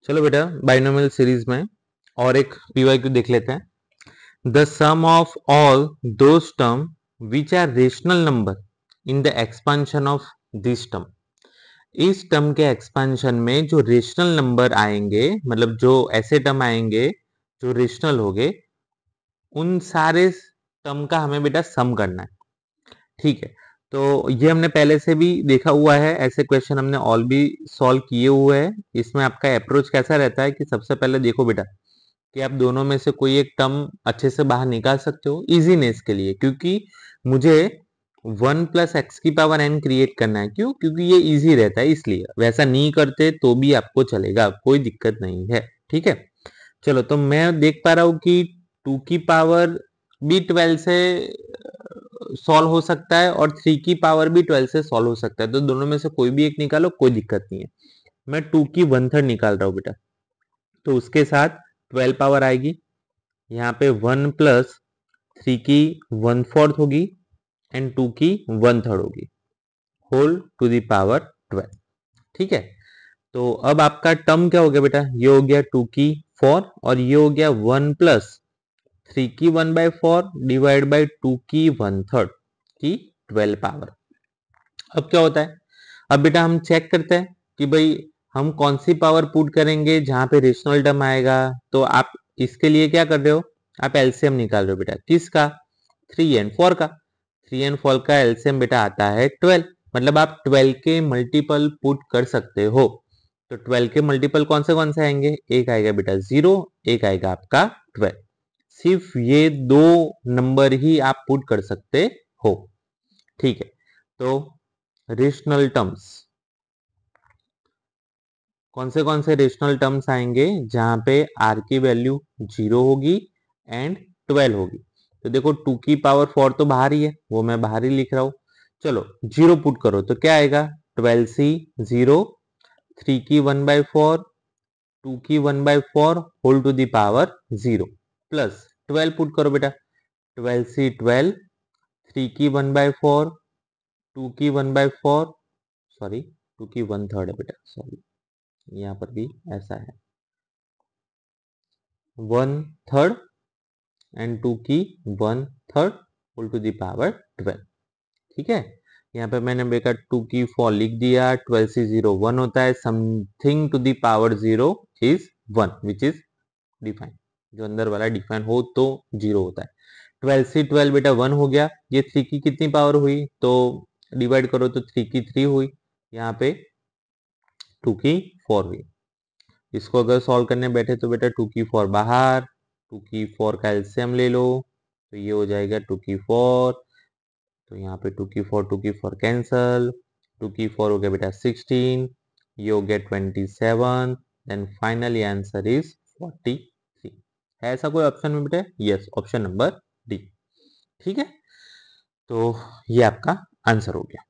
चलो बेटा binomial series में और एक पीवाईक्यू देख लेते हैं। The sum of all those term which are rational number in the expansion of this term. इस टर्म के एक्सपांशन में जो रेशनल नंबर आएंगे, मतलब जो ऐसे टर्म आएंगे जो रेशनल होंगे, उन सारे टर्म का हमें बेटा सम करना है। ठीक है, तो ये हमने पहले से भी देखा हुआ है, ऐसे क्वेश्चन हमने ऑल भी सॉल्व किए हुए हैं। इसमें आपका अप्रोच कैसा रहता है कि सबसे पहले देखो बेटा कि आप दोनों में से कोई एक टर्म अच्छे से बाहर निकाल सकते हो इजीनेस के लिए, क्योंकि मुझे 1 प्लस एक्स की पावर एन क्रिएट करना है। क्यों? क्योंकि ये इजी रहता है, इसलिए। वैसा नहीं करते तो भी आपको चलेगा, कोई दिक्कत नहीं है। ठीक है, चलो तो मैं देख पा रहा हूं कि 2 की पावर भी 12 से सॉल्व हो सकता है और 3 की पावर भी 12 से सॉल्व हो सकता है, तो दोनों में से कोई भी एक निकालो, कोई दिक्कत नहीं है। मैं 2 की 1/3 निकाल रहा हूं बेटा, तो उसके साथ 12 पावर आएगी, यहाँ पे 1 प्लस 3 की 1/4 होगी एंड 2 की 1/3 होगी, होल टू द पावर 12। ठीक है, तो अब आपका टर्म क्या हो गया बेटा? ये हो गया 2 की 4 और ये हो गया 1 प्लस 3 की 1/4 डिवाइड बाई 2 की 1/3 की 12 पावर। अब क्या होता है? अब बेटा हम चेक करते हैं कि भाई हम कौन सी पावर पुट करेंगे जहां पे रेशनल टर्म आएगा। तो आप इसके लिए क्या कर रहे हो? आप एलसीएम निकाल रहे हो बेटा। किसका? 3 एंड 4 का। 3 एंड 4 का एलसीएम बेटा आता है 12, मतलब आप 12 के मल्टीपल पुट कर सकते हो। तो 12 के मल्टीपल कौन से आएंगे? एक आएगा बेटा 0, एक आएगा आपका 12। सिर्फ ये दो नंबर ही आप पुट कर सकते हो। ठीक है, तो रेशनल टर्म्स कौन से रेशनल टर्म्स आएंगे जहां पे r की वैल्यू 0 होगी एंड 12 होगी। तो देखो 2 की पावर 4 तो बाहर ही है, वो मैं बाहर ही लिख रहा हूं। चलो 0 पुट करो तो क्या आएगा? 12c 0, 3 की 1/4, 2 की 1/4 whole to the power 0 plus 12 put करो बेटा। 12c 12, 3 की 1/4, 2 की 1/4, सॉरी 2 की 1/3 है बेटा, सॉरी यहाँ पर भी ऐसा है 1/3 एंड 2 की 1/3 होल टू द पावर 12। ठीक है, यहाँ पे मैंने बेटा 2 की 4 लिख दिया। 12 से 0 1 होता है, something to the power 0 is 1 which is define. जो अंदर वाला डिफाइन हो तो 0 होता है। 12 से 12 बेटा 1 हो गया। ये 3 की कितनी पावर हुई? तो डिवाइड करो तो 3 की 3 हुई, यहाँ पे 2 की 4 हुई। इसको अगर सॉल्व करने बैठे तो बेटा 2 की 4 बाहर, 2 की 4 का एलसीएम ले लो, तो ये हो जाएगा 2 की 4। तो यहाँ पे 2 की 4 कैंसल, 2 की 4 हो गया बेटा 16, ये हो गया 27, देन फाइनली आंसर इज 43। है ऐसा कोई ऑप्शन में बेटा? Yes, option number D. ठीक है, तो ये आपका आंसर हो गया।